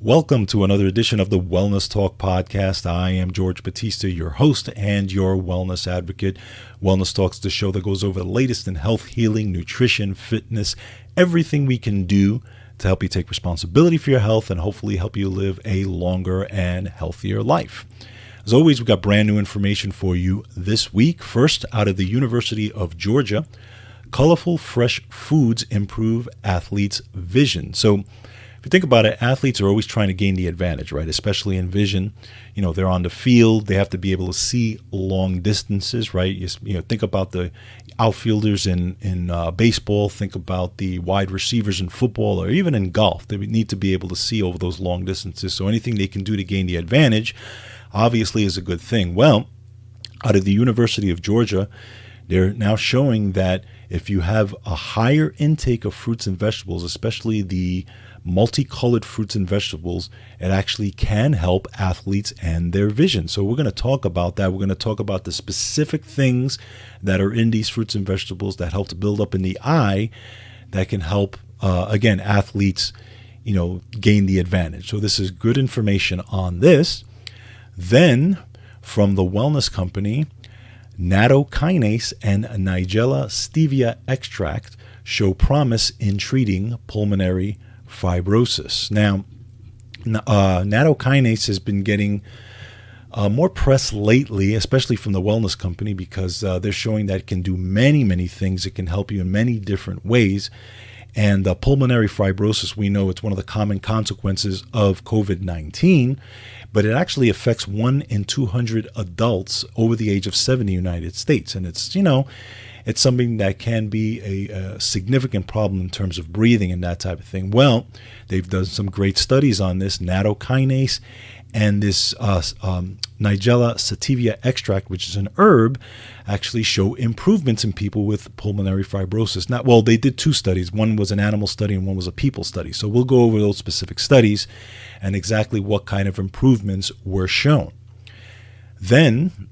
Welcome to another edition of the Wellness Talk podcast. I am George Batista, your host and your wellness advocate. Wellness Talk's the show that goes over the latest in health, healing, nutrition, fitness, everything we can do to help you take responsibility for your health and hopefully help you live a longer and healthier life. As always, we've got brand new information for you this week. First, out of the University of Georgia, colorful, fresh foods improve athletes' vision. So if you think about it, athletes are always trying to gain the advantage, right? Especially in vision. You know, they're on the field. They have to be able to see long distances, right? Think about the outfielders in baseball. Think about the wide receivers in football or even in golf. They need to be able to see over those long distances. So anything they can do to gain the advantage obviously is a good thing. Well, out of the University of Georgia, they're now showing that if you have a higher intake of fruits and vegetables, especially the multicolored fruits and vegetables, it actually can help athletes and their vision. So we're going to talk about that. We're going to talk about the specific things that are in these fruits and vegetables that help to build up in the eye that can help, again, athletes, gain the advantage. So this is good information on this. Then from the wellness company, nattokinase and Nigella stevia extract show promise in treating pulmonary fibrosis. Now, nattokinase has been getting more press lately, especially from the wellness company, because they're showing that it can do many things. It can help you in many different ways. And pulmonary fibrosis, we know it's one of the common consequences of COVID-19, but it actually affects 1 in 200 adults over the age of 70 in the United States. And it's something that can be a significant problem in terms of breathing and that type of thing. Well, they've done some great studies on this. Nattokinase and this Nigella sativa extract, which is an herb, actually show improvements in people with pulmonary fibrosis. They did 2 studies. One was an animal study and one was a people study. So we'll go over those specific studies and exactly what kind of improvements were shown. Then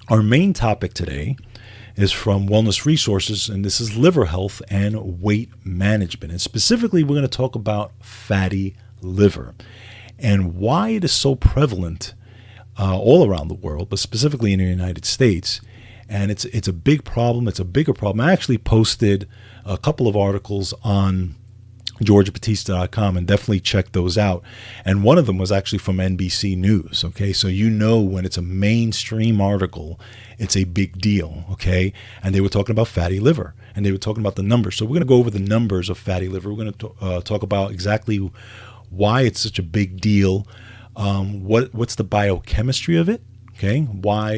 our main topic today is from Wellness Resources, and this is liver health and weight management. And specifically, we're going to talk about fatty liver and why it is so prevalent all around the world, but specifically in the United States. And it's a big problem. It's a bigger problem. I actually posted a couple of articles on georgebatista.com and definitely check those out. And one of them was actually from NBC News. Okay, so when it's a mainstream article, it's a big deal. Okay, and they were talking about fatty liver and they were talking about the numbers. So we're going to go over the numbers of fatty liver. We're going to talk about exactly why it's such a big deal. What's the biochemistry of it? Okay, why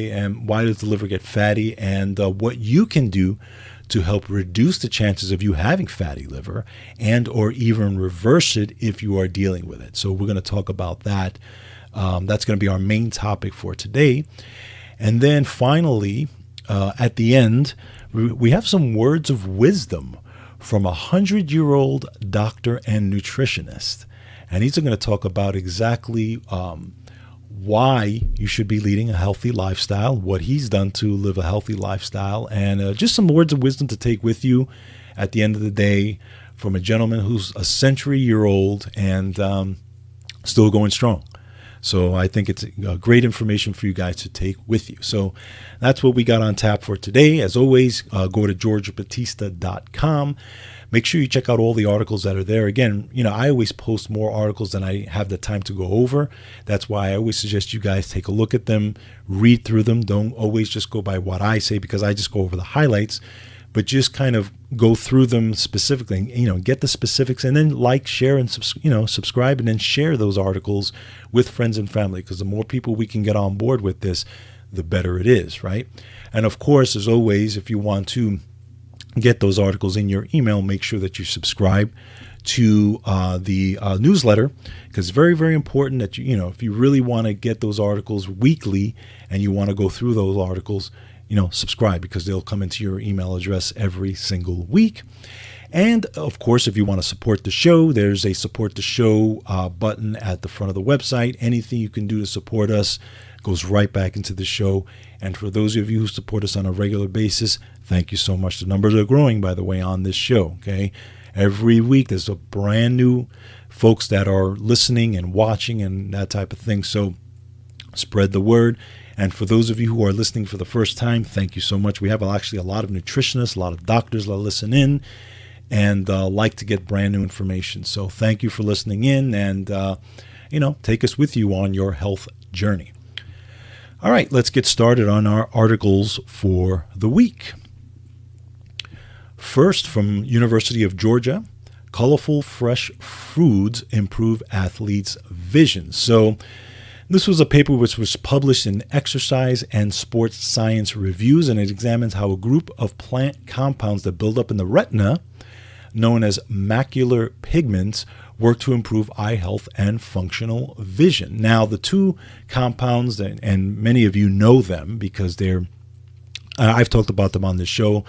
does the liver get fatty, and what you can do to help reduce the chances of you having fatty liver and or even reverse it if you are dealing with it. So we're going to talk about that. That's going to be our main topic for today. And then finally, at the end, we have some words of wisdom from a 100-year-old doctor and nutritionist. And he's going to talk about exactly why you should be leading a healthy lifestyle, what he's done to live a healthy lifestyle, and just some words of wisdom to take with you at the end of the day from a gentleman who's a century-year-old and still going strong. So I think it's great information for you guys to take with you. So that's what we got on tap for today. As always, go to georgebatista.com. Make sure you check out all the articles that are there. Again, I always post more articles than I have the time to go over. That's why I always suggest you guys take a look at them, read through them. Don't always just go by what I say, because I just go over the highlights, but just kind of go through them specifically, get the specifics, and then like, share, and subscribe, and then share those articles with friends and family, because the more people we can get on board with this, the better it is, right? And of course, as always, if you want to get those articles in your email, make sure that you subscribe to the newsletter, because it's very, very important that if you really want to get those articles weekly and you want to go through those articles, subscribe, because they'll come into your email address every single week. And of course, if you want to support the show, there's a support the show button at the front of the website. Anything you can do to support us goes right back into the show. And for those of you who support us on a regular basis, thank you so much. The numbers are growing, by the way, on this show. Okay. Every week there's a brand new folks that are listening and watching and that type of thing. So spread the word. And for those of you who are listening for the first time, thank you so much. We have actually a lot of nutritionists, a lot of doctors that listen in and like to get brand new information. So thank you for listening in and, take us with you on your health journey. All right, let's get started on our articles for the week. First, from University of Georgia, colorful fresh foods improve athletes' vision. So this was a paper which was published in Exercise and Sports Science Reviews, and it examines how a group of plant compounds that build up in the retina, known as macular pigments, work to improve eye health and functional vision. Now, the two compounds, and many of you know them because I've talked about them on this show.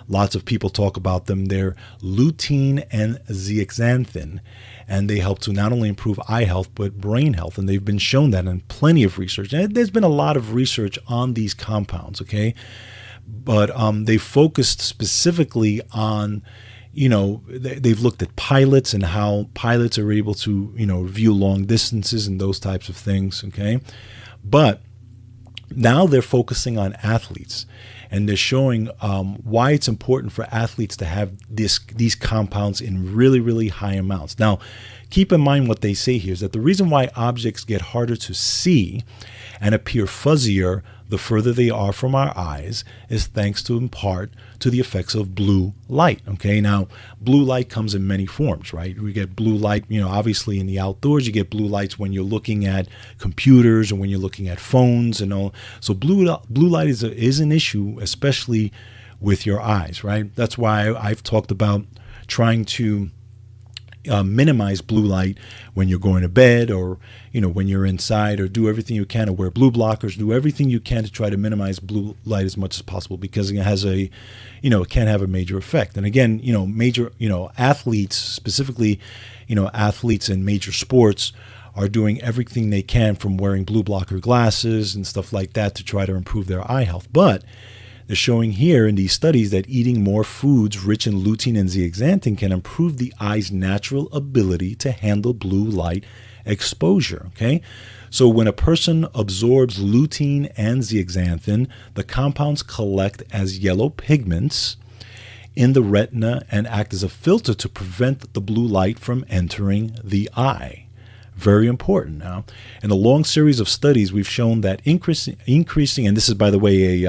Lots of people talk about them. They're lutein and zeaxanthin, and they help to not only improve eye health but brain health, and they've been shown that in plenty of research. And there's been a lot of research on these compounds, okay? But they focused specifically on they've looked at pilots and how pilots are able to, view long distances and those types of things, okay? But now they're focusing on athletes, and they're showing why it's important for athletes to have these compounds in really, really high amounts. Now, keep in mind what they say here is that the reason why objects get harder to see and appear fuzzier the further they are from our eyes is thanks to, in part, to the effects of blue light. Okay, now blue light comes in many forms, right? We get blue light, obviously in the outdoors. You get blue lights when you're looking at computers or when you're looking at phones and all. So blue light is an issue, especially with your eyes, right? That's why I've talked about trying to minimize blue light when you're going to bed or when you're inside, or do everything you can to wear blue blockers, do everything you can to try to minimize blue light as much as possible, because it has it can have a major effect. And again, major athletes, specifically athletes in major sports, are doing everything they can, from wearing blue blocker glasses and stuff like that, to try to improve their eye health. But they're showing here in these studies that eating more foods rich in lutein and zeaxanthin can improve the eye's natural ability to handle blue light exposure. Okay, so when a person absorbs lutein and zeaxanthin, the compounds collect as yellow pigments in the retina and act as a filter to prevent the blue light from entering the eye. Very important. Now, in a long series of studies, we've shown that increasing, and this is, by the way,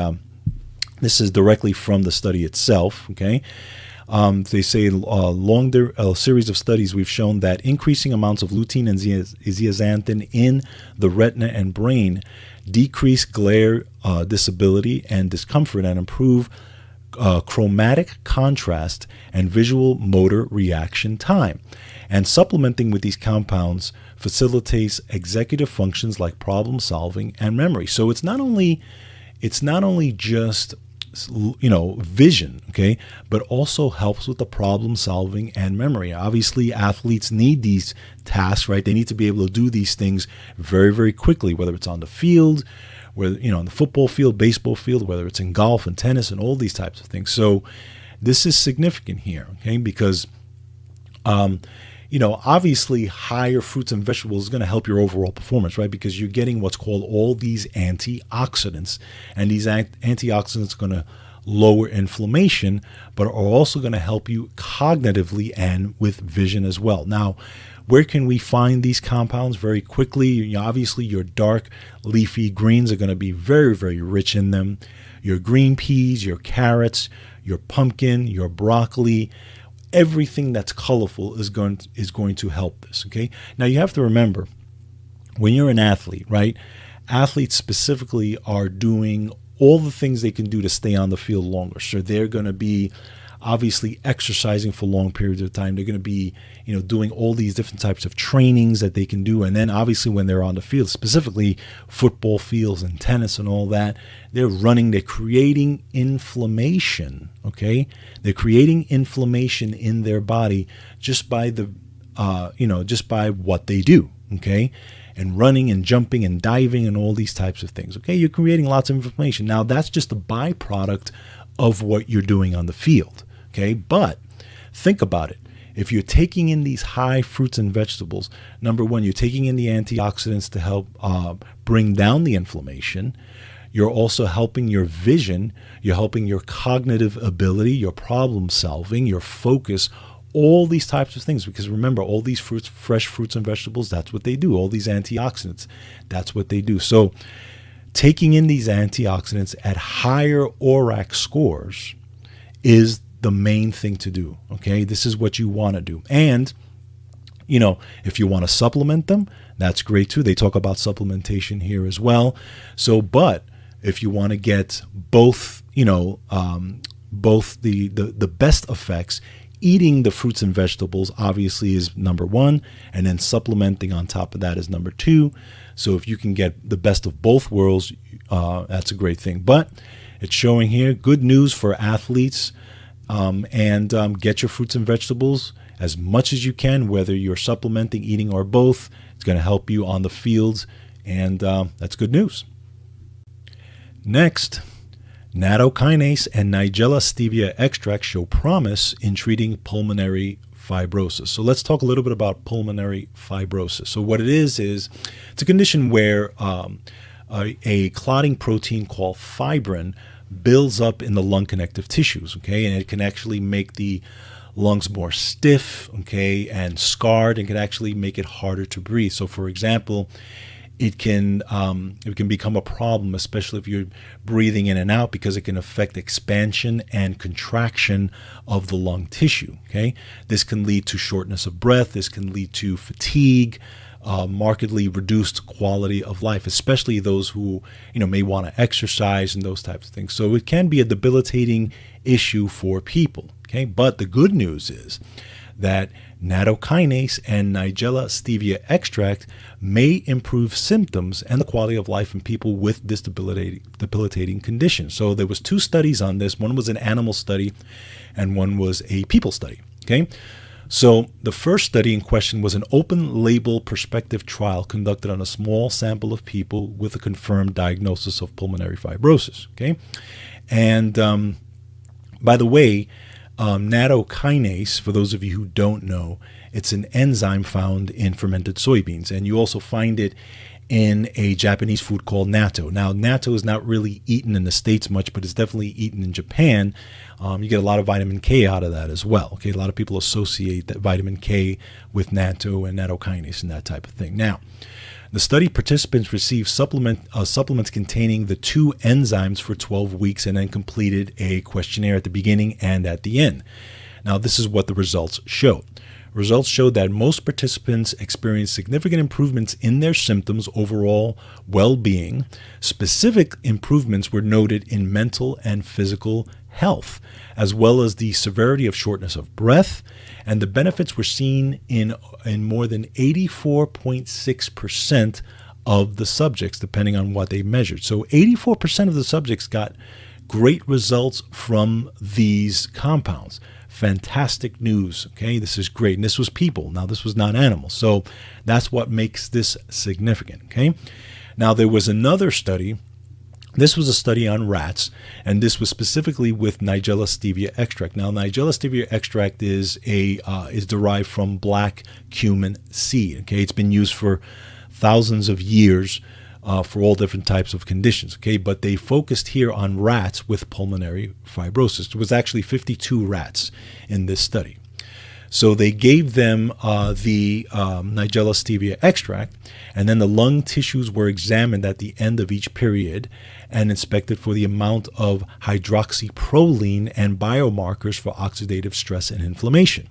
this is directly from the study itself, okay? They say a series of studies, we've shown that increasing amounts of lutein and zeaxanthin in the retina and brain decrease glare disability and discomfort and improve chromatic contrast and visual motor reaction time. And supplementing with these compounds facilitates executive functions like problem solving and memory. So it's not only just vision, okay, but also helps with the problem solving and memory. Obviously, athletes need these tasks, right? They need to be able to do these things very, very quickly, whether it's on the field, whether on the football field, baseball field, whether it's in golf and tennis and all these types of things. So this is significant here, okay, because obviously higher fruits and vegetables is going to help your overall performance, right? Because you're getting what's called all these antioxidants, and these antioxidants are going to lower inflammation, but are also going to help you cognitively and with vision as well. Now, where can we find these compounds? Very quickly, obviously your dark leafy greens are going to be very, very rich in them. Your green peas, your carrots, your pumpkin, your broccoli, everything that's colorful is going to help this, okay? Now, you have to remember, when you're an athlete, right, athletes specifically are doing all the things they can do to stay on the field longer. So they're going to be obviously exercising for long periods of time. They're going to be, doing all these different types of trainings that they can do. And then obviously when they're on the field, specifically football fields and tennis and all that, they're running, they're creating inflammation, okay? They're creating inflammation in their body just by just by what they do, okay? And running and jumping and diving and all these types of things, okay? You're creating lots of inflammation. Now, that's just a byproduct of what you're doing on the field, okay? But think about it. if you're taking in these high fruits and vegetables, number one, you're taking in the antioxidants to help bring down the inflammation. You're also helping your vision. You're helping your cognitive ability, your problem solving, your focus, all these types of things. Because remember, all these fruits, fresh fruits and vegetables, that's what they do. All these antioxidants, that's what they do. So taking in these antioxidants at higher ORAC scores is the main thing to do. Okay, this is what you want to do. And if you want to supplement them, that's great too. They talk about supplementation here as well. So, but if you want to get both, both the best effects, eating the fruits and vegetables obviously is number one, and then supplementing on top of that is number two. So if you can get the best of both worlds, that's a great thing. But it's showing here good news for athletes. And get your fruits and vegetables as much as you can, whether you're supplementing, eating, or both. It's going to help you on the fields, and that's good news. Next, nattokinase and Nigella stevia extract show promise in treating pulmonary fibrosis. So let's talk a little bit about pulmonary fibrosis. So what it is it's a condition where a clotting protein called fibrin builds up in the lung connective tissues, okay, and it can actually make the lungs more stiff, okay, and scarred, and can actually make it harder to breathe. So, for example, it can become a problem, especially if you're breathing in and out, because it can affect expansion and contraction of the lung tissue. Okay, this can lead to shortness of breath. This can lead to fatigue, markedly reduced quality of life, especially those who may want to exercise and those types of things. So it can be a debilitating issue for people. Okay, but the good news is that nattokinase and Nigella stevia extract may improve symptoms and the quality of life in people with this debilitating condition. So there was 2 studies on this. One was an animal study and one was a people study. Okay, so the first study in question was an open label prospective trial conducted on a small sample of people with a confirmed diagnosis of pulmonary fibrosis. Okay, and by the way, nattokinase, for those of you who don't know, it's an enzyme found in fermented soybeans, and you also find it in a Japanese food called natto. Now, natto is not really eaten in the States much, but it's definitely eaten in Japan. You get a lot of vitamin K out of that as well. Okay, a lot of people associate that vitamin K with natto and nattokinase and that type of thing. Now, the study participants received supplements containing the 2 enzymes for 12 weeks and then completed a questionnaire at the beginning and at the end. Now, this is what the results showed. Results showed that most participants experienced significant improvements in their symptoms, overall well-being. Specific improvements were noted in mental and physical health, as well as the severity of shortness of breath, and the benefits were seen in more than 84.6% of the subjects, depending on what they measured. So 84% of the subjects got great results from these compounds. Fantastic news. Okay, this is great. And this was people. Now, this was not animals. So that's what makes this significant. Okay, now there was another study. This was a study on rats, and this was specifically with Nigella stevia extract. Now, Nigella stevia extract is derived from black cumin seed. Okay, it's been used for thousands of years for all different types of conditions. Okay, but they focused here on rats with pulmonary fibrosis. There was actually 52 rats in this study. So they gave them the Nigella stevia extract, and then the lung tissues were examined at the end of each period and inspected for the amount of hydroxyproline and biomarkers for oxidative stress and inflammation.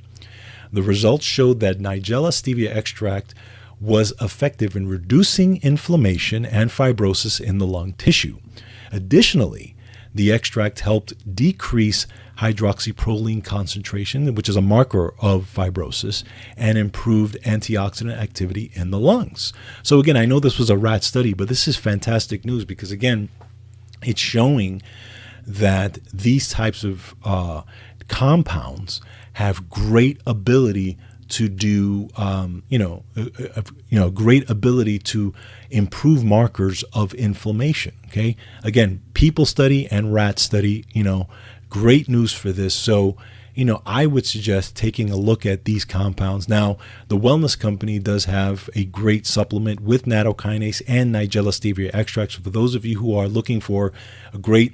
The results showed that Nigella stevia extract was effective in reducing inflammation and fibrosis in the lung tissue. Additionally, the extract helped decrease hydroxyproline concentration, which is a marker of fibrosis, and improved antioxidant activity in the lungs. So again, I know this was a rat study, but this is fantastic news because, again, it's showing that these types of compounds have great ability to do, great ability to improve markers of inflammation. Okay, again, people study and rat study. Great news for this. So I would suggest taking a look at these compounds. Now, the Wellness Company does have a great supplement with nattokinase and Nigella stevia extracts. For those of you who are looking for a great,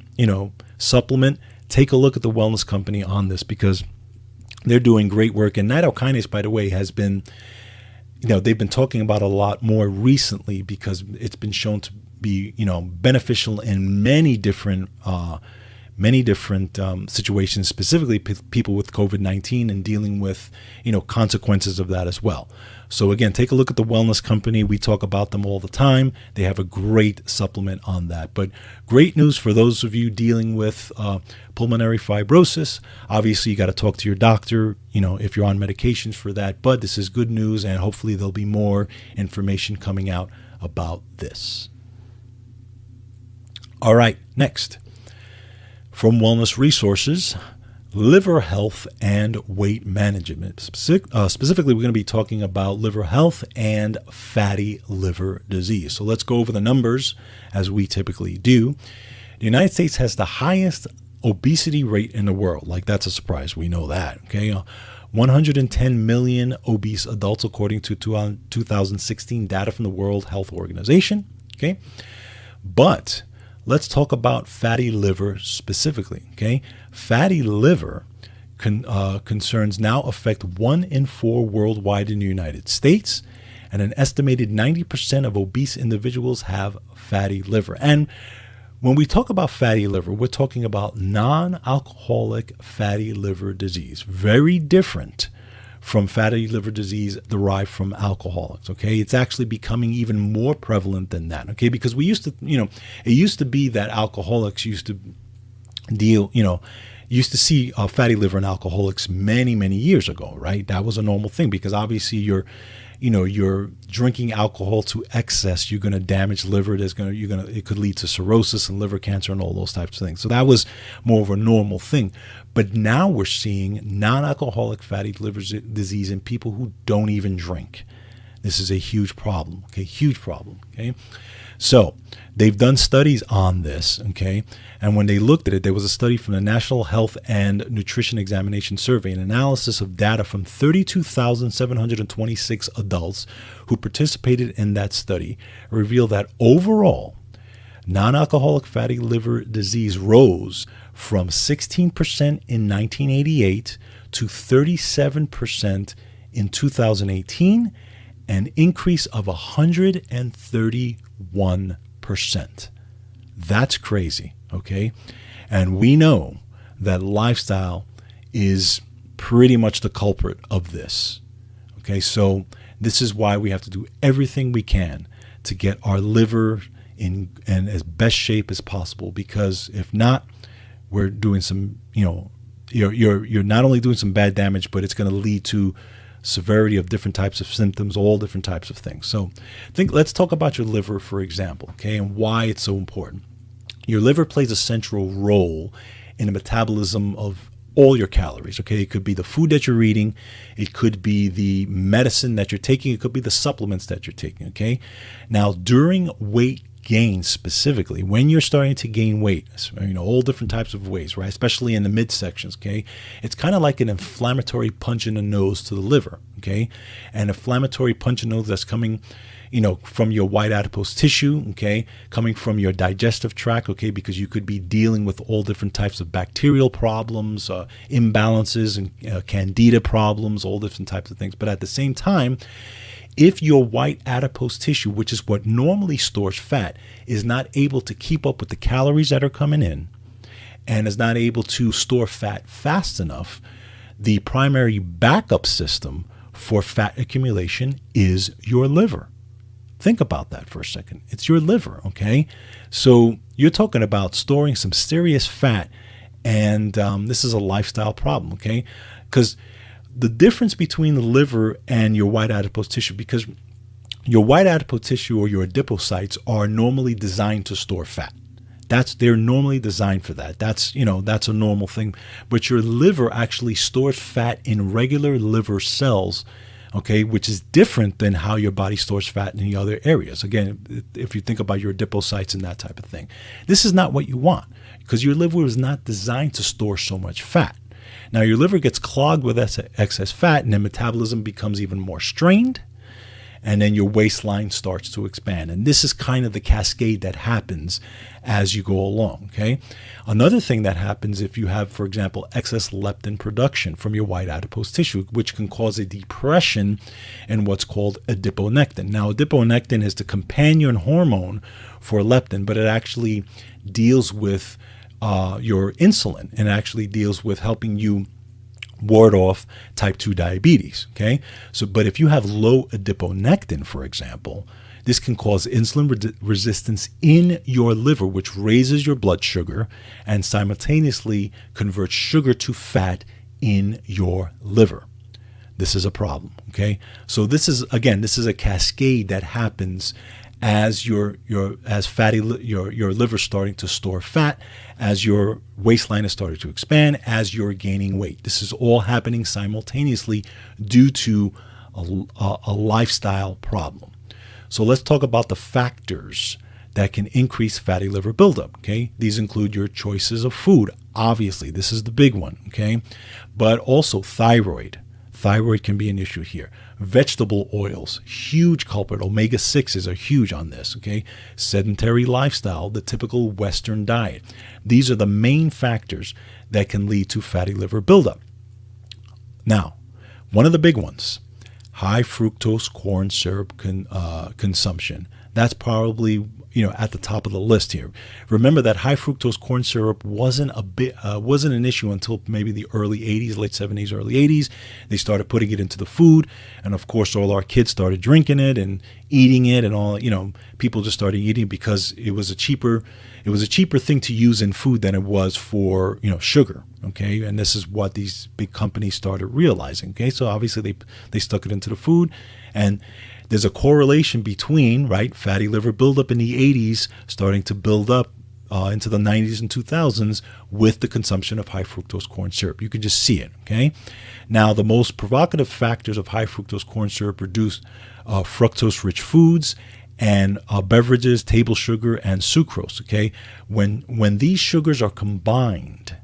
supplement, take a look at the Wellness Company on this, because they're doing great work. And nattokinase, by the way, has been, they've been talking about a lot more recently, because it's been shown to be, beneficial in many different situations, specifically people with COVID-19 and dealing with, consequences of that as well. So again, take a look at the Wellness Company. We talk about them all the time. They have a great supplement on that. But great news for those of you dealing with pulmonary fibrosis. Obviously, you got to talk to your doctor, if you're on medications for that. But this is good news, and hopefully there'll be more information coming out about this. All right, next. From Wellness Resources, liver health and weight management. Specifically, we're going to be talking about liver health and fatty liver disease. So let's go over the numbers as we typically do. The United States has the highest obesity rate in the world. Like, that's a surprise. We know that. Okay. 110 million obese adults, according to 2016 data from the World Health Organization. Okay. But let's talk about fatty liver specifically. Okay, fatty liver concerns now affect 1 in 4 worldwide in the United States, and an estimated 90% of obese individuals have fatty liver. And when we talk about fatty liver, we're talking about non-alcoholic fatty liver disease. Very different from fatty liver disease derived from alcoholics. Okay, it's actually becoming even more prevalent than that. Okay, because we used to, it used to be that alcoholics used to used to see fatty liver in alcoholics many, many years ago, right? That was a normal thing, because obviously you're drinking alcohol to excess, you're going to damage liver. It could lead to cirrhosis and liver cancer and all those types of things. So that was more of a normal thing. But now we're seeing non-alcoholic fatty liver disease in people who don't even drink. This is a huge problem. Okay, huge problem. Okay, so they've done studies on this. Okay, and when they looked at it, there was a study from the National Health and Nutrition Examination Survey, an analysis of data from 32,726 adults who participated in that study, revealed that overall, non-alcoholic fatty liver disease rose from 16% in 1988 to 37% in 2018, an increase of 131%. That's crazy, okay? And we know that lifestyle is pretty much the culprit of this, okay? So this is why we have to do everything we can to get our liver in as best shape as possible, because if not, we're doing some, you're not only doing some bad damage, but it's going to lead to severity of different types of symptoms, all different types of things. So let's talk about your liver, for example, okay, and why it's so important. Your liver plays a central role in the metabolism of all your calories, okay? It could be the food that you're eating, it could be the medicine that you're taking, it could be the supplements that you're taking, okay? Now, during weight gain specifically, when you're starting to gain weight, all different types of ways, right? Especially in the midsections, okay? It's kind of like an inflammatory punch in the nose to the liver, okay? An inflammatory punch in the nose that's coming, from your white adipose tissue, okay? Coming from your digestive tract, okay? Because you could be dealing with all different types of bacterial problems, imbalances, and candida problems, all different types of things. But at the same time, if your white adipose tissue, which is what normally stores fat, is not able to keep up with the calories that are coming in and is not able to store fat fast enough, the primary backup system for fat accumulation is your liver. Think about that for a second. It's your liver, okay? So you're talking about storing some serious fat, and this is a lifestyle problem, okay? Because the difference between the liver and your white adipose tissue, because your white adipose tissue or your adipocytes are normally designed to store fat. They're normally designed for that. That's a normal thing. But your liver actually stores fat in regular liver cells, okay, which is different than how your body stores fat in the other areas. Again, if you think about your adipocytes and that type of thing, this is not what you want, because your liver is not designed to store so much fat. Now your liver gets clogged with excess fat, and then metabolism becomes even more strained, and then your waistline starts to expand. And this is kind of the cascade that happens as you go along, okay? Another thing that happens if you have, for example, excess leptin production from your white adipose tissue, which can cause a depression in what's called adiponectin. Now, adiponectin is the companion hormone for leptin, but it actually deals with your insulin, and actually deals with helping you ward off type 2 diabetes, okay? So, but if you have low adiponectin, for example, this can cause insulin resistance in your liver, which raises your blood sugar and simultaneously converts sugar to fat in your liver. This is a problem, okay? So this is a cascade that happens as your liver starting to store fat, as your waistline is starting to expand, as you're gaining weight. This is all happening simultaneously due to a lifestyle problem. So let's talk about the factors that can increase fatty liver buildup. Okay, these include your choices of food. Obviously, this is the big one. Okay, but also thyroid. Thyroid can be an issue here. Vegetable oils, huge culprit. Omega-6s are huge on this, okay? Sedentary lifestyle, the typical Western diet. These are the main factors that can lead to fatty liver buildup. Now, one of the big ones, high fructose corn syrup consumption. That's probably at the top of the list here. Remember that high fructose corn syrup wasn't an issue until maybe the early 80s, late 70s, early 80s. They started putting it into the food, and of course all our kids started drinking it and eating it, and all people just started eating it because it was a cheaper thing to use in food than it was for sugar. Okay, and this is what these big companies started realizing. Okay, so obviously they stuck it into the food, and there's a correlation between, fatty liver buildup in the 80s starting to build up into the 90s and 2000s with the consumption of high fructose corn syrup. You can just see it, okay? Now, the most provocative factors of high fructose corn syrup reduce fructose-rich foods and beverages, table sugar, and sucrose, okay? When these sugars are combined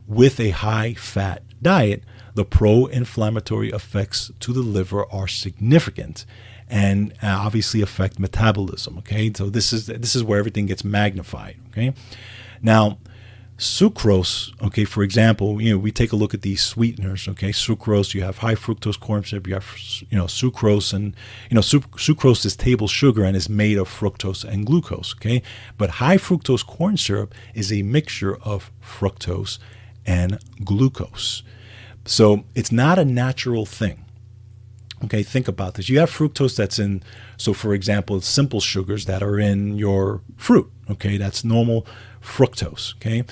with a high-fat diet, the pro-inflammatory effects to the liver are significant and obviously affect metabolism, okay? So this is where everything gets magnified, okay? Now, sucrose, okay, for example, we take a look at these sweeteners, okay? Sucrose, you have high fructose corn syrup, you have, sucrose, and, sucrose is table sugar and is made of fructose and glucose, okay? But high fructose corn syrup is a mixture of fructose and glucose. So it's not a natural thing. Okay, think about this. You have fructose that's in, so for example, simple sugars that are in your fruit. Okay, that's normal fructose. Okay,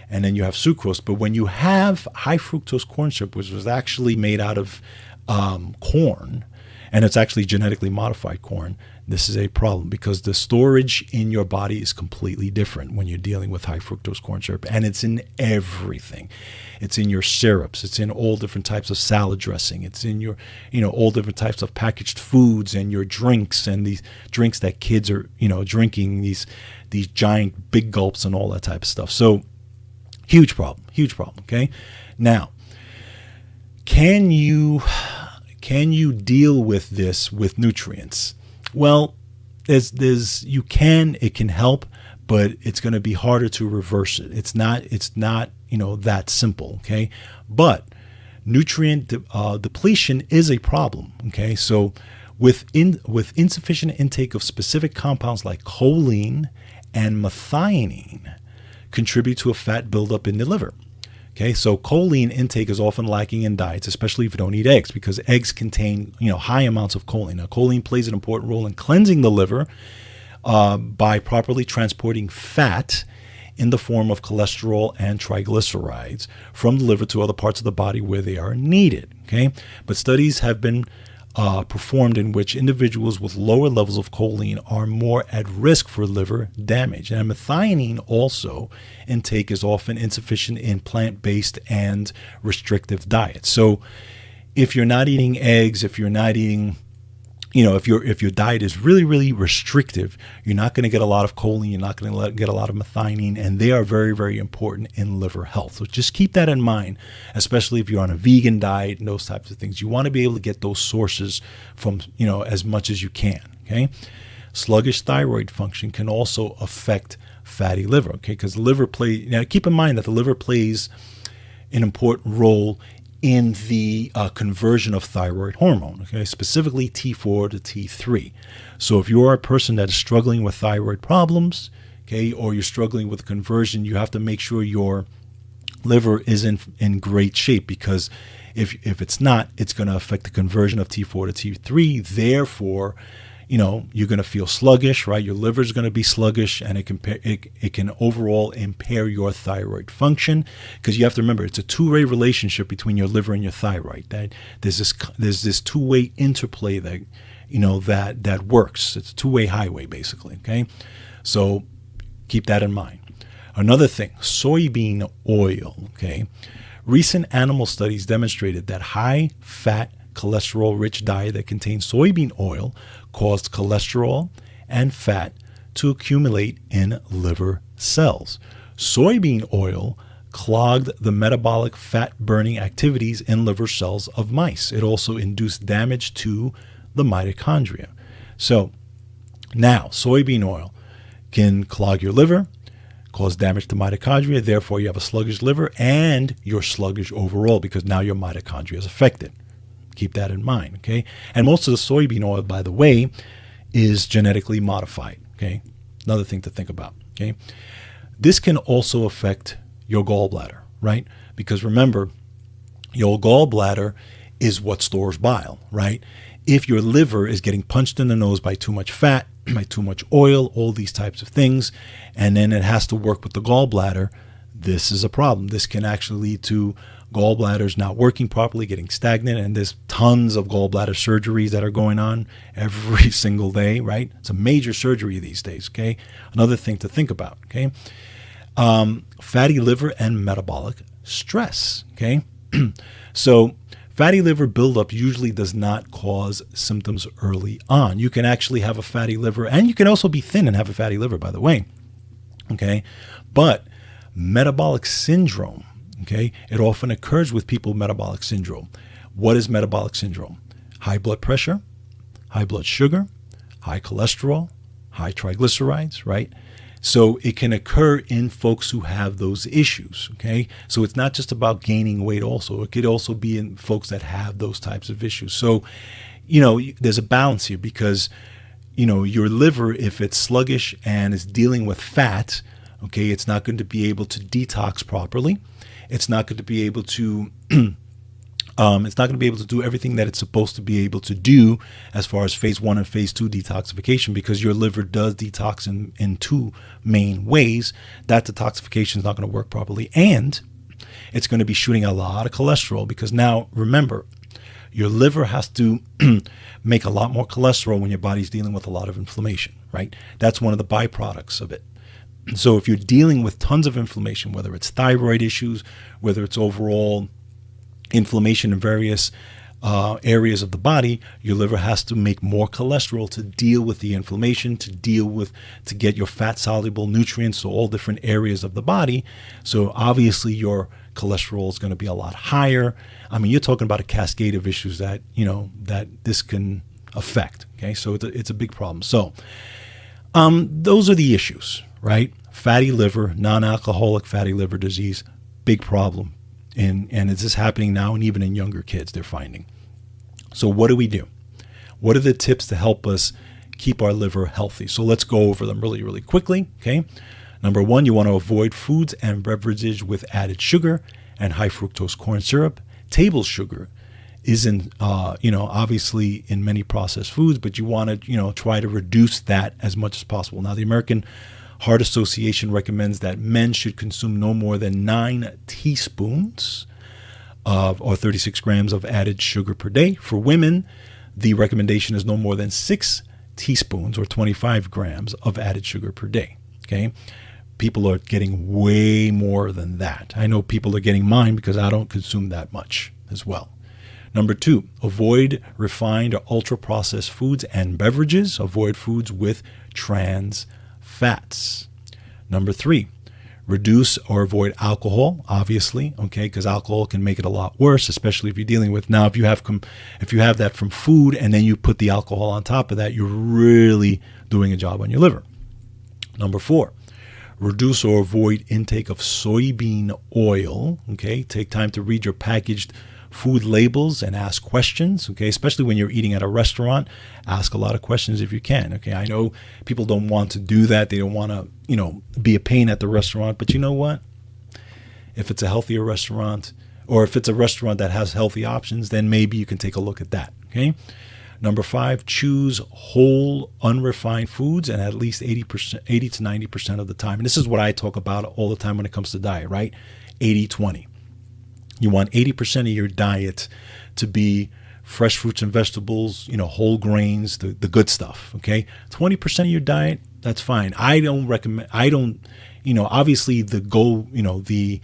and then you have sucrose. But when you have high fructose corn syrup, which was actually made out of corn, and it's actually genetically modified corn, this is a problem because the storage in your body is completely different when you're dealing with high fructose corn syrup, and it's in everything. It's in your syrups. It's in all different types of salad dressing. It's in your, all different types of packaged foods and your drinks, and these drinks that kids are, drinking, these giant big gulps and all that type of stuff. So huge problem, okay? Now, can you deal with this with nutrients? Well, it can help, but it's going to be harder to reverse it. It's not that simple, okay? But nutrient depletion is a problem, okay? So with insufficient intake of specific compounds like choline and methionine contribute to a fat buildup in the liver. Okay, so choline intake is often lacking in diets, especially if you don't eat eggs, because eggs contain high amounts of choline. Now, choline plays an important role in cleansing the liver by properly transporting fat in the form of cholesterol and triglycerides from the liver to other parts of the body where they are needed. Okay, but studies have been performed in which individuals with lower levels of choline are more at risk for liver damage. And methionine also intake is often insufficient in plant-based and restrictive diets. So if you're not eating eggs, if you're not eating if your diet is really, really restrictive, you're not going to get a lot of choline, you're not going to get a lot of methionine, and they are very, very important in liver health. So just keep that in mind, especially if you're on a vegan diet and those types of things. You want to be able to get those sources from, as much as you can, okay? Sluggish thyroid function can also affect fatty liver, okay? Because the liver now keep in mind that the liver plays an important role in the conversion of thyroid hormone, okay, specifically T4 to T3. So if you're a person that is struggling with thyroid problems, okay, or you're struggling with conversion, you have to make sure your liver is in great shape, because if it's not, it's going to affect the conversion of T4 to T3. Therefore, you're going to feel sluggish, right? Your liver is going to be sluggish, and it can overall impair your thyroid function, because you have to remember it's a two-way relationship between your liver and your thyroid. That there's this two-way interplay that that works. It's a two-way highway basically. Okay, so keep that in mind. Another thing, soybean oil. Okay, recent animal studies demonstrated that high-fat, cholesterol-rich diet that contains soybean oil caused cholesterol and fat to accumulate in liver cells. Soybean oil clogged the metabolic fat-burning activities in liver cells of mice. It also induced damage to the mitochondria. So now, soybean oil can clog your liver, cause damage to mitochondria. Therefore, you have a sluggish liver, and you're sluggish overall because now your mitochondria is affected. Keep that in mind, okay? And most of the soybean oil, by the way, is genetically modified, okay? Another thing to think about, okay? This can also affect your gallbladder, right? Because remember, your gallbladder is what stores bile, right? If your liver is getting punched in the nose by too much fat, by too much oil, all these types of things, and then it has to work with the gallbladder, this is a problem. This can actually lead to gallbladders not working properly, getting stagnant, and there's tons of gallbladder surgeries that are going on every single day, right? It's a major surgery these days, okay? Another thing to think about, okay? Fatty liver and metabolic stress, okay? So fatty liver buildup usually does not cause symptoms early on. You can actually have a fatty liver, and you can also be thin and have a fatty liver, by the way, okay? But metabolic syndrome, okay, it often occurs with people with metabolic syndrome. What is metabolic syndrome? High blood pressure, high blood sugar, high cholesterol, high triglycerides, right? So it can occur in folks who have those issues, okay? So it's not just about gaining weight also. It could also be in folks that have those types of issues. So, there's a balance here, because, your liver, if it's sluggish and is dealing with fat, okay, it's not going to be able to detox properly. It's not going to be able to do everything that it's supposed to be able to do as far as phase 1 and phase 2 detoxification, because your liver does detox in two main ways. That detoxification is not going to work properly, and it's going to be shooting a lot of cholesterol, because now, remember, your liver has to make a lot more cholesterol when your body's dealing with a lot of inflammation, right? That's one of the byproducts of it. So if you're dealing with tons of inflammation, whether it's thyroid issues, whether it's overall inflammation in various areas of the body, your liver has to make more cholesterol to deal with the inflammation, to get your fat soluble nutrients to all different areas of the body. So obviously your cholesterol is going to be a lot higher. I mean, you're talking about a cascade of issues that this can affect. Okay, so it's a big problem. So those are the issues, right? Fatty liver, non-alcoholic fatty liver disease, big problem. And it's just happening now, and even in younger kids, they're finding. So what do we do? What are the tips to help us keep our liver healthy? So let's go over them really, really quickly, okay? Number 1, you want to avoid foods and beverages with added sugar and high fructose corn syrup. Table sugar isn't, obviously in many processed foods, but you want to, try to reduce that as much as possible. Now, the American Heart Association recommends that men should consume no more than 9 teaspoons or 36 grams of added sugar per day. For women, the recommendation is no more than 6 teaspoons or 25 grams of added sugar per day. Okay, people are getting way more than that. I know people are getting mine because I don't consume that much as well. Number 2, avoid refined or ultra-processed foods and beverages. Avoid foods with trans fats. Number 3, reduce or avoid alcohol, obviously, okay, because alcohol can make it a lot worse, especially if you're dealing with, now if you have that from food and then you put the alcohol on top of that, you're really doing a job on your liver. Number 4, reduce or avoid intake of soybean oil, okay? Take time to read your packaged food labels and ask questions, okay? Especially when you're eating at a restaurant, ask a lot of questions if you can, okay? I know people don't want to do that. They don't want to, be a pain at the restaurant, but you know what? If it's a healthier restaurant, or if it's a restaurant that has healthy options, then maybe you can take a look at that, okay? Number 5, choose whole, unrefined foods, and at least 80 to 90% of the time. And this is what I talk about all the time when it comes to diet, right? 80-20. You want 80% of your diet to be fresh fruits and vegetables, whole grains, the good stuff, okay? 20% of your diet, that's fine. Obviously the goal, the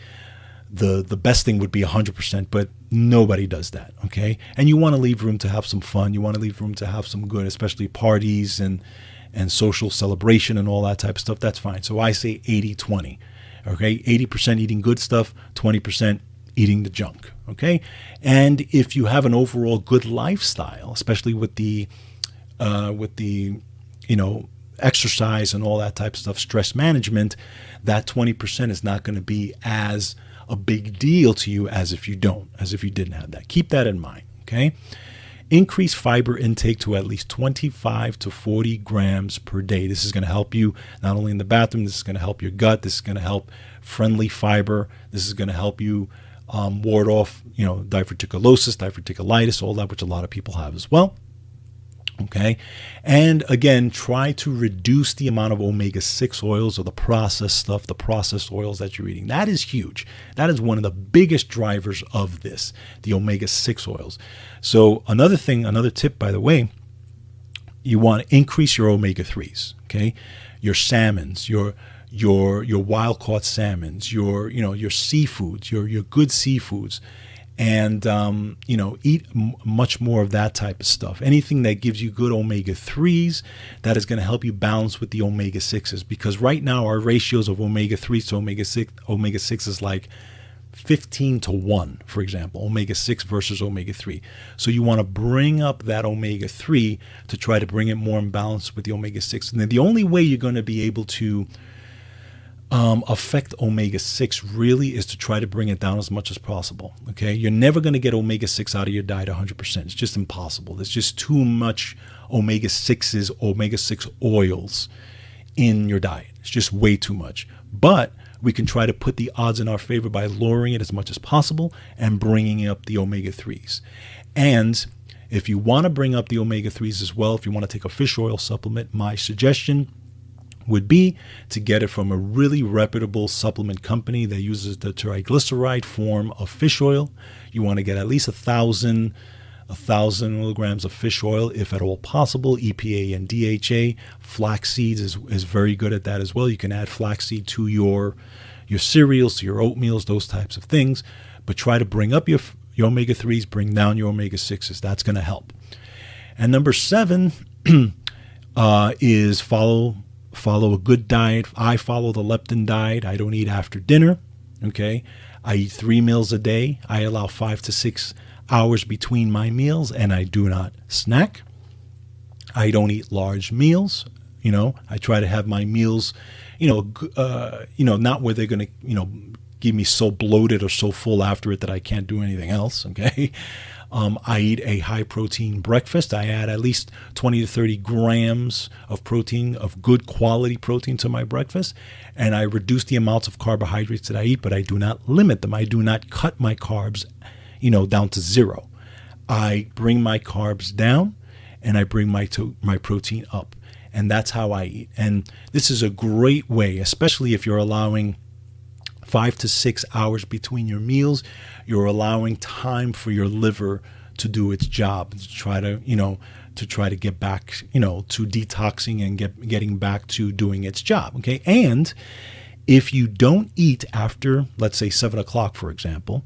best thing would be 100%, but nobody does that, okay? And you want to leave room to have some fun. You want to leave room to have some good, especially parties and social celebration and all that type of stuff. That's fine. So I say 80-20, okay? 80% eating good stuff, 20% eating the junk, okay? And if you have an overall good lifestyle, especially with the exercise and all that type of stuff, stress management, that 20% is not going to be as a big deal to you as if you didn't have that. Keep that in mind, okay? Increase fiber intake to at least 25 to 40 grams per day. This is going to help you not only in the bathroom, this is going to help your gut, this is going to help friendly fiber, this is going to help you ward off, diverticulosis, diverticulitis, all that, which a lot of people have as well. Okay. And again, try to reduce the amount of omega-6 oils or the processed stuff, the processed oils that you're eating. That is huge. That is one of the biggest drivers of this, the omega-6 oils. So another tip, by the way, you want to increase your omega-3s, okay? Your salmons, your wild caught salmons, your seafoods, your good seafoods, and eat much more of that type of stuff. Anything that gives you good omega-3s, that is going to help you balance with the omega-6s, because right now our ratios of omega-3s to omega-6 is like 15-1, for example, omega-6 versus omega-3. So you want to bring up that omega-3 to try to bring it more in balance with the omega-6. And then the only way you're going to be able to affect omega-6 really is to try to bring it down as much as possible, okay? You're never going to get omega-6 out of your diet 100%. It's just impossible. There's just too much omega-6s, omega-6 oils in your diet. It's just way too much. But we can try to put the odds in our favor by lowering it as much as possible and bringing up the omega-3s. And if you want to bring up the omega-3s as well, if you want to take a fish oil supplement, my suggestion would be to get it from a really reputable supplement company that uses the triglyceride form of fish oil. You want to get at least 1,000 milligrams of fish oil, if at all possible. EPA and DHA. Flax seeds is very good at that as well. You can add flaxseed to your cereals, to your oatmeals, those types of things. But try to bring up your omega-3s, bring down your omega-6s. That's going to help. And number 7 is follow a good diet. I follow the leptin diet. I don't eat after dinner. Okay. I eat 3 meals a day. I allow 5 to 6 hours between my meals, and I do not snack. I don't eat large meals. I try to have my meals, not where they're going to, give me so bloated or so full after it that I can't do anything else. Okay. I eat a high protein breakfast. I add at least 20 to 30 grams of protein, of good quality protein, to my breakfast. And I reduce the amounts of carbohydrates that I eat, but I do not limit them. I do not cut my carbs, down to 0. I bring my carbs down and I bring my protein up. And that's how I eat. And this is a great way, especially if you're allowing 5 to 6 hours between your meals. You're allowing time for your liver to do its job, to try to get back, to detoxing and getting back to doing its job. Okay. And if you don't eat after, let's say 7 o'clock, for example,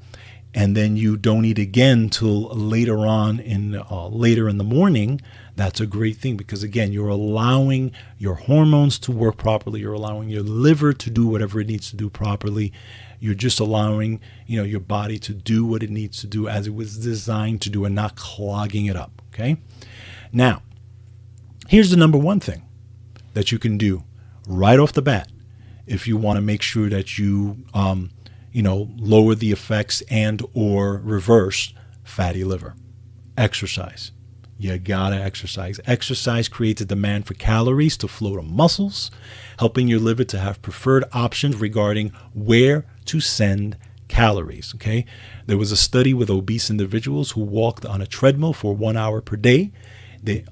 and then you don't eat again till later on later in the morning, that's a great thing, because again, you're allowing your hormones to work properly. You're allowing your liver to do whatever it needs to do properly. You're just allowing, your body to do what it needs to do as it was designed to do, and not clogging it up. Okay. Now, here's the number one thing that you can do right off the bat if you want to make sure that you, lower the effects and or reverse fatty liver. Exercise. You gotta exercise. Exercise creates a demand for calories to flow to muscles, helping your liver to have preferred options regarding where to send calories. Okay. There was a study with obese individuals who walked on a treadmill for 1 hour per day. They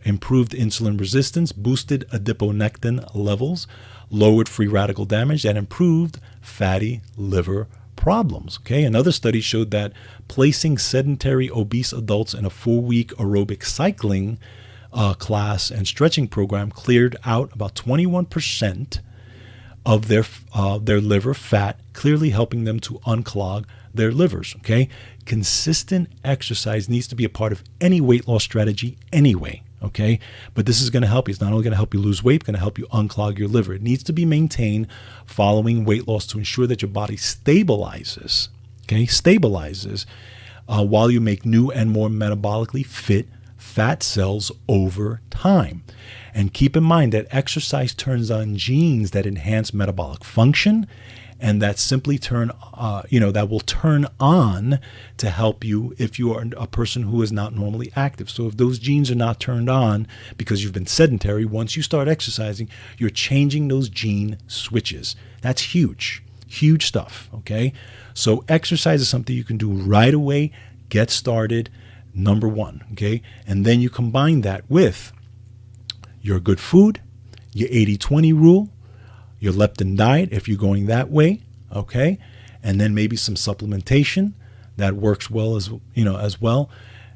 improved insulin resistance, boosted adiponectin levels, lowered free radical damage, and improved fatty liver problems. Okay, another study showed that placing sedentary obese adults in a 4-week aerobic cycling class and stretching program cleared out about 21% of their liver fat, clearly helping them to unclog their livers. Okay, consistent exercise needs to be a part of any weight loss strategy anyway. Okay, but this is going to help you. It's not only going to help you lose weight, it's going to help you unclog your liver. It needs to be maintained following weight loss to ensure that your body stabilizes. Okay, while you make new and more metabolically fit fat cells over time. And keep in mind that exercise turns on genes that enhance metabolic function, and that simply that will turn on to help you if you are a person who is not normally active. So if those genes are not turned on because you've been sedentary, once you start exercising, you're changing those gene switches. That's huge stuff. Okay. So exercise is something you can do right away. Get started. Number one. Okay. And then you combine that with your good food, your 80-20 rule, your leptin diet, if you're going that way, okay, and then maybe some supplementation that works well as well.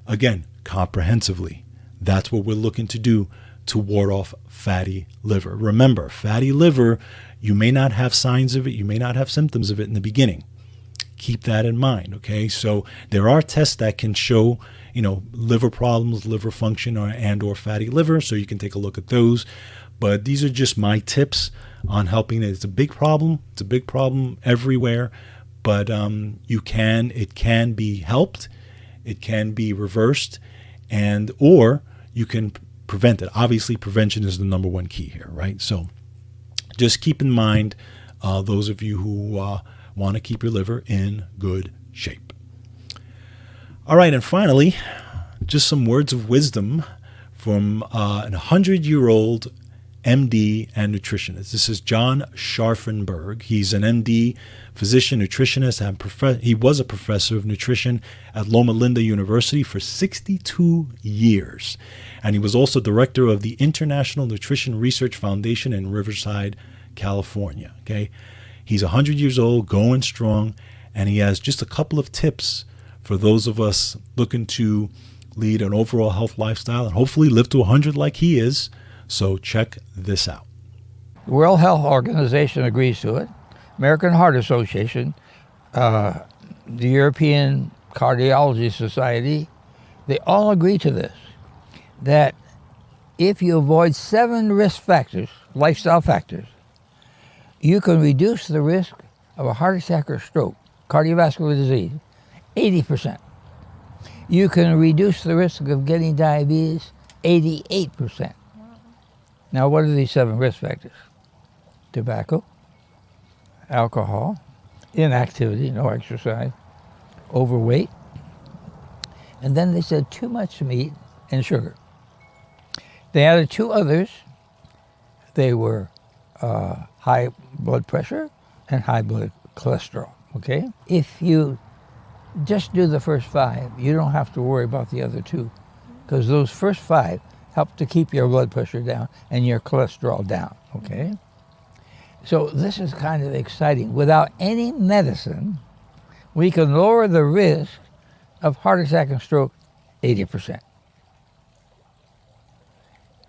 Again, comprehensively, that's what we're looking to do to ward off fatty liver. Remember, fatty liver, you may not have signs of it, you may not have symptoms of it in the beginning. Keep that in mind, okay? So there are tests that can show, liver problems, liver function, or fatty liver, so you can take a look at those. But these are just my tips on helping it. It's a big problem. It's a big problem everywhere, but it can be helped. It can be reversed, or you can prevent it. Obviously, prevention is the number one key here, right? So just keep in mind, those of you who want to keep your liver in good shape. All right, and finally, just some words of wisdom from an 100-year-old MD and nutritionist. This is John Scharfenberg. He's an MD, physician, nutritionist, and he was a professor of nutrition at Loma Linda University for 62 years. And he was also director of the International Nutrition Research Foundation in Riverside, California. Okay, he's 100 years old, going strong, and he has just a couple of tips for those of us looking to lead an overall health lifestyle and hopefully live to 100 like he is. So check this out. The World Health Organization agrees to it. American Heart Association, the European Cardiology Society, they all agree to this, that if you avoid 7 risk factors, lifestyle factors, you can reduce the risk of a heart attack or stroke, cardiovascular disease, 80%. You can reduce the risk of getting diabetes, 88%. Now, what are these 7 risk factors? Tobacco, alcohol, inactivity, no exercise, overweight, and then they said too much meat and sugar. They added 2 others. They were high blood pressure and high blood cholesterol, okay? If you just do the first 5, you don't have to worry about the other 2, because those first 5 help to keep your blood pressure down and your cholesterol down, okay? So this is kind of exciting. Without any medicine, we can lower the risk of heart attack and stroke 80%.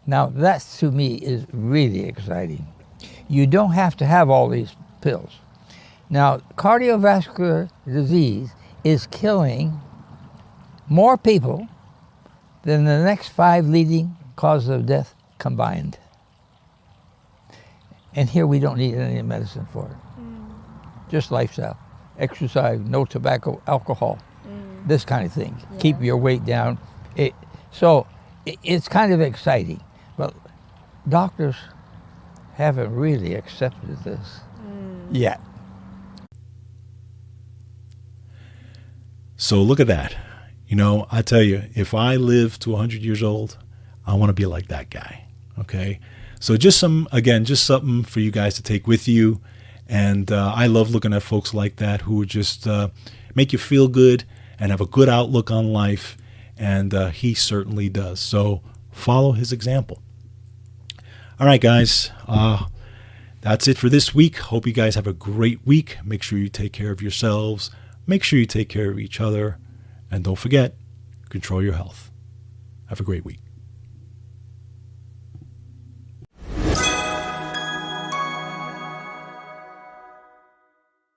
Now that, to me, is really exciting. You don't have to have all these pills. Now, cardiovascular disease is killing more people than the next 5 leading causes of death combined. And here we don't need any medicine for it. Just lifestyle, exercise, no tobacco, alcohol, this kind of thing. Yeah. Keep your weight down. It's kind of exciting, but doctors haven't really accepted this yet. So look at that. I tell you, if I live to 100 years old, I want to be like that guy. Okay. So just something for you guys to take with you. And I love looking at folks like that who just make you feel good and have a good outlook on life. And he certainly does. So follow his example. All right, guys. That's it for this week. Hope you guys have a great week. Make sure you take care of yourselves. Make sure you take care of each other. And don't forget, control your health. Have a great week.